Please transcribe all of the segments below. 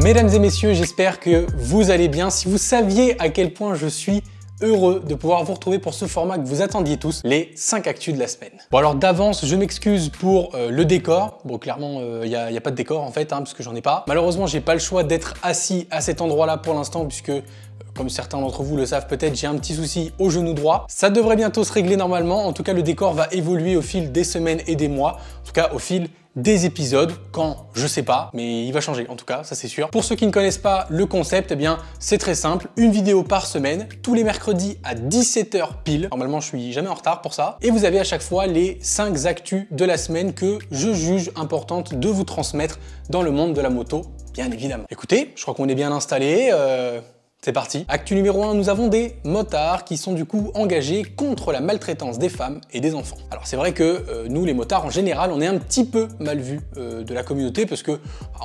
Mesdames et messieurs, j'espère que vous allez bien. Si vous saviez à quel point je suis heureux de pouvoir vous retrouver pour ce format que vous attendiez tous, les 5 actus de la semaine. Bon alors d'avance, je m'excuse pour le décor. Bon clairement, il n'y a pas de décor en fait, parce que j'en ai pas. Malheureusement, j'ai pas le choix d'être assis à cet endroit-là pour l'instant puisque comme certains d'entre vous le savent peut-être, j'ai un petit souci au genou droit. Ça devrait bientôt se régler normalement. En tout cas, le décor va évoluer au fil des semaines et des mois. En tout cas, au fil des épisodes, quand, je sais pas, mais il va changer en tout cas, ça c'est sûr. Pour ceux qui ne connaissent pas le concept, eh bien c'est très simple, une vidéo par semaine, tous les mercredis à 17 h pile. Normalement je suis jamais en retard pour ça. Et vous avez à chaque fois les 5 actus de la semaine que je juge importantes de vous transmettre dans le monde de la moto, bien évidemment. Écoutez, je crois qu'on est bien installé. C'est parti. Actu numéro 1, nous avons des motards qui sont du coup engagés contre la maltraitance des femmes et des enfants. Alors c'est vrai que nous les motards en général on est un petit peu mal vus de la communauté parce que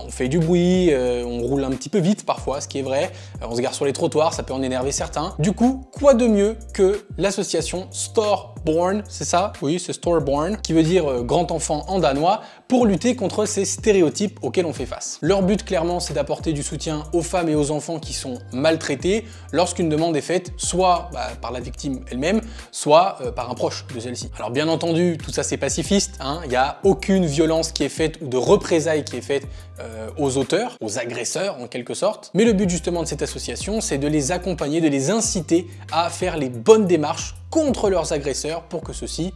on fait du bruit, on roule un petit peu vite parfois, ce qui est vrai, on se gare sur les trottoirs, ça peut en énerver certains. Du coup, quoi de mieux que l'association Storeborn, c'est ça? Oui, c'est Storeborn, qui veut dire grand enfant en danois, pour lutter contre ces stéréotypes auxquels on fait face. Leur but clairement c'est d'apporter du soutien aux femmes et aux enfants qui sont maltraités lorsqu'une demande est faite soit par la victime elle-même, soit par un proche de celle-ci. Alors bien entendu, tout ça c'est pacifiste, il n'y a aucune violence qui est faite ou de représailles qui est faite aux auteurs, aux agresseurs en quelque sorte. Mais le but justement de cette association, c'est de les accompagner, de les inciter à faire les bonnes démarches contre leurs agresseurs pour que ceux-ci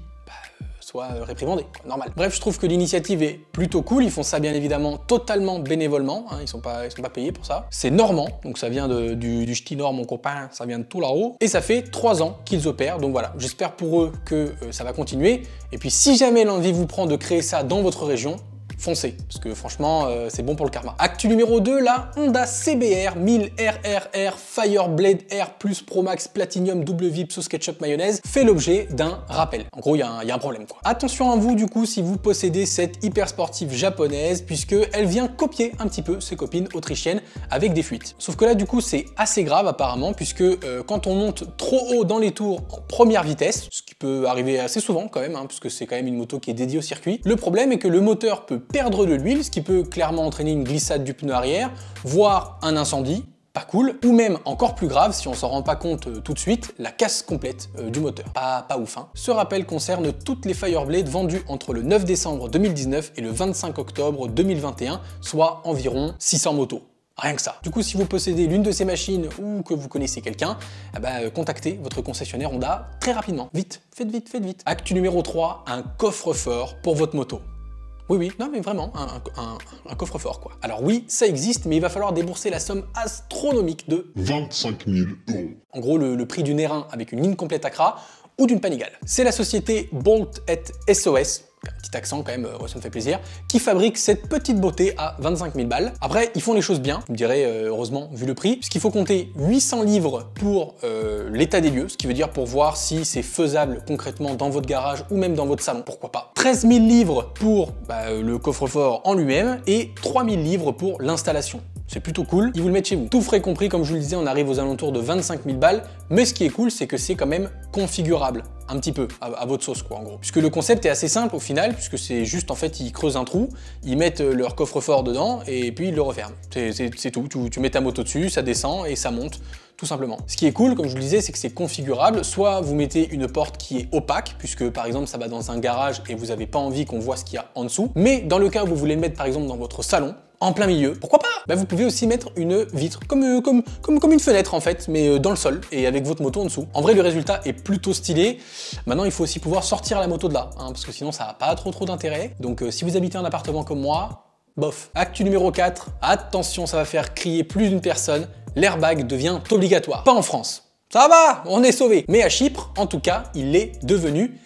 soit réprimandé, normal. Bref, je trouve que l'initiative est plutôt cool, ils font ça bien évidemment totalement bénévolement, ils sont pas payés pour ça. C'est normand, donc ça vient du ch'ti nord mon copain, ça vient de tout là-haut, et ça fait 3 ans qu'ils opèrent, donc voilà, j'espère pour eux que ça va continuer, et puis si jamais l'envie vous prend de créer ça dans votre région, foncez, parce que franchement, c'est bon pour le karma. Actu numéro 2, la Honda CBR 1000 RRR Fireblade R Plus Pro Max Platinum double VIP sauce ketchup mayonnaise fait l'objet d'un rappel. En gros, il y a un problème quoi. Attention à vous du coup si vous possédez cette hyper sportive japonaise, puisque elle vient copier un petit peu ses copines autrichiennes avec des fuites. Sauf que là du coup, c'est assez grave apparemment, puisque quand on monte trop haut dans les tours en première vitesse, ce qui peut arriver assez souvent quand même, puisque c'est quand même une moto qui est dédiée au circuit, le problème est que le moteur peut perdre de l'huile, ce qui peut clairement entraîner une glissade du pneu arrière, voire un incendie, pas cool, ou même encore plus grave, si on s'en rend pas compte tout de suite, la casse complète du moteur. Pas ouf. Ce rappel concerne toutes les Fireblade vendues entre le 9 décembre 2019 et le 25 octobre 2021, soit environ 600 motos. Rien que ça. Du coup, si vous possédez l'une de ces machines ou que vous connaissez quelqu'un, contactez votre concessionnaire Honda très rapidement. Vite, faites vite. Actu numéro 3, un coffre-fort pour votre moto. Oui, non mais vraiment, un coffre-fort quoi. Alors oui, ça existe, mais il va falloir débourser la somme astronomique de 25 000 €. En gros, le prix d'une R1 avec une ligne complète Accra ou d'une Panigale. C'est la société Bolt & SOS, un petit accent quand même, ça me fait plaisir, qui fabrique cette petite beauté à 25 000 balles. Après, ils font les choses bien, vous me direz heureusement vu le prix, puisqu'il faut compter 800 livres pour l'état des lieux, ce qui veut dire pour voir si c'est faisable concrètement dans votre garage ou même dans votre salon, pourquoi pas. 13 000 livres pour le coffre-fort en lui-même et 3 000 livres pour l'installation. C'est plutôt cool, ils vous le mettent chez vous. Tout frais compris, comme je vous le disais, on arrive aux alentours de 25 000 balles, mais ce qui est cool, c'est que c'est quand même configurable, un petit peu, à votre sauce quoi en gros. Puisque le concept est assez simple au final, puisque c'est juste en fait, ils creusent un trou, ils mettent leur coffre-fort dedans, et puis ils le referment. C'est tout, tu mets ta moto dessus, ça descend et ça monte. Tout simplement. Ce qui est cool, comme je vous le disais, c'est que c'est configurable. Soit vous mettez une porte qui est opaque, puisque par exemple ça va dans un garage et vous n'avez pas envie qu'on voit ce qu'il y a en dessous. Mais dans le cas où vous voulez le mettre par exemple dans votre salon, en plein milieu, pourquoi pas? Vous pouvez aussi mettre une vitre, comme une fenêtre en fait, mais dans le sol et avec votre moto en dessous. En vrai, le résultat est plutôt stylé. Maintenant, il faut aussi pouvoir sortir la moto de là, parce que sinon ça n'a pas trop d'intérêt. Donc si vous habitez un appartement comme moi, bof. Actu numéro 4, attention, ça va faire crier plus d'une personne. L'airbag devient obligatoire. Pas en France. Ça va, on est sauvé. Mais à Chypre, en tout cas, il l'est devenu.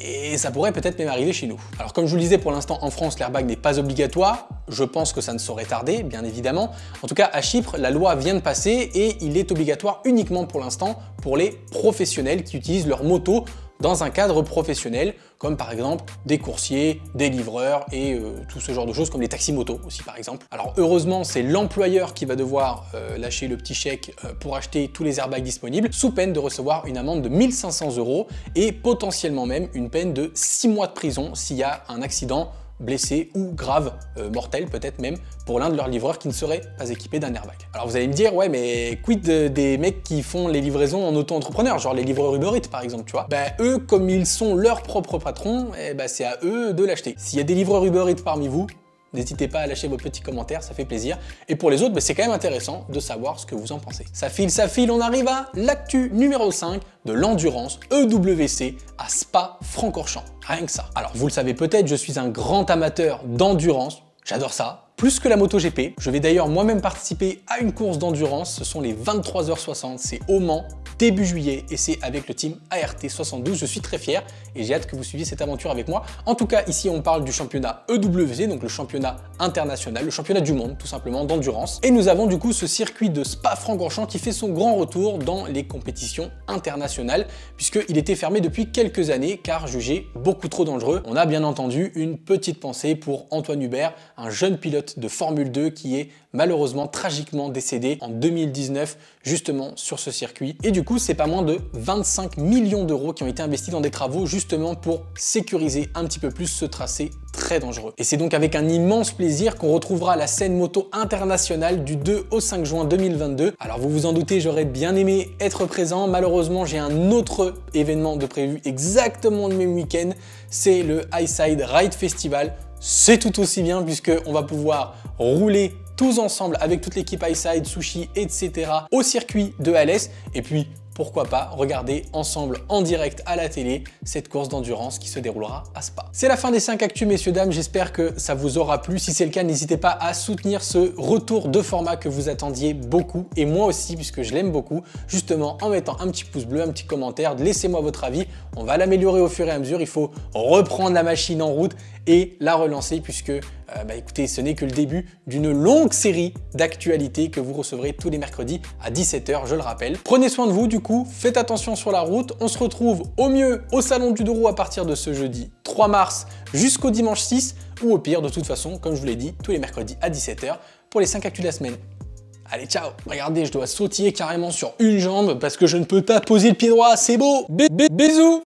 Et ça pourrait peut-être même arriver chez nous. Alors comme je vous le disais, pour l'instant en France, l'airbag n'est pas obligatoire. Je pense que ça ne saurait tarder, bien évidemment. En tout cas, à Chypre, la loi vient de passer et il est obligatoire uniquement pour l'instant pour les professionnels qui utilisent leur moto dans un cadre professionnel, comme par exemple des coursiers, des livreurs et tout ce genre de choses, comme les taxis-motos aussi par exemple. Alors heureusement, c'est l'employeur qui va devoir lâcher le petit chèque pour acheter tous les airbags disponibles, sous peine de recevoir une amende de 1 500 € et potentiellement même une peine de 6 mois de prison s'il y a un accident blessé ou grave, mortel peut-être même, pour l'un de leurs livreurs qui ne serait pas équipé d'un airbag. Alors vous allez me dire, ouais mais quid des mecs qui font les livraisons en auto-entrepreneur, genre les livreurs Uber Eats par exemple, tu vois. Ben eux, comme ils sont leurs propres patrons, eh ben, c'est à eux de l'acheter. S'il y a des livreurs Uber Eats parmi vous, n'hésitez pas à lâcher vos petits commentaires, ça fait plaisir. Et pour les autres, c'est quand même intéressant de savoir ce que vous en pensez. Ça file, on arrive à l'actu numéro 5 de l'endurance EWC à Spa-Francorchamps. Rien que ça. Alors vous le savez peut-être, je suis un grand amateur d'endurance, j'adore ça. Plus que la MotoGP. Je vais d'ailleurs moi-même participer à une course d'endurance, ce sont les 23h60, c'est au Mans, début juillet, et c'est avec le team ART72. Je suis très fier et j'ai hâte que vous suiviez cette aventure avec moi. En tout cas, ici on parle du championnat EWC, donc le championnat international, le championnat du monde tout simplement d'endurance. Et nous avons du coup ce circuit de Spa-Francorchamps qui fait son grand retour dans les compétitions internationales, puisqu'il était fermé depuis quelques années car jugé beaucoup trop dangereux. On a bien entendu une petite pensée pour Antoine Hubert, un jeune pilote de Formule 2 qui est malheureusement tragiquement décédé en 2019 justement sur ce circuit. Et du coup, c'est pas moins de 25 millions d'euros qui ont été investis dans des travaux justement pour sécuriser un petit peu plus ce tracé très dangereux. Et c'est donc avec un immense plaisir qu'on retrouvera la scène moto internationale du 2 au 5 juin 2022. Alors vous vous en doutez, j'aurais bien aimé être présent. Malheureusement, j'ai un autre événement de prévu exactement le même week-end. C'est le Highside Ride Festival. C'est tout aussi bien puisqu'on va pouvoir rouler tous ensemble avec toute l'équipe Highside, Sushi, etc. au circuit de Alès. Et puis, pourquoi pas regarder ensemble en direct à la télé cette course d'endurance qui se déroulera à Spa. C'est la fin des 5 actus, messieurs, dames. J'espère que ça vous aura plu. Si c'est le cas, n'hésitez pas à soutenir ce retour de format que vous attendiez beaucoup et moi aussi, puisque je l'aime beaucoup, justement en mettant un petit pouce bleu, un petit commentaire. Laissez-moi votre avis. On va l'améliorer au fur et à mesure. Il faut reprendre la machine en route et la relancer puisque écoutez, ce n'est que le début d'une longue série d'actualités que vous recevrez tous les mercredis à 17 h, je le rappelle. Prenez soin de vous du coup, faites attention sur la route. On se retrouve au mieux au Salon du Douro à partir de ce jeudi 3 mars jusqu'au dimanche 6 ou au pire de toute façon, comme je vous l'ai dit, tous les mercredis à 17 h pour les 5 actus de la semaine. Allez, ciao! Regardez, je dois sautiller carrément sur une jambe parce que je ne peux pas poser le pied droit, c'est beau! Bisous!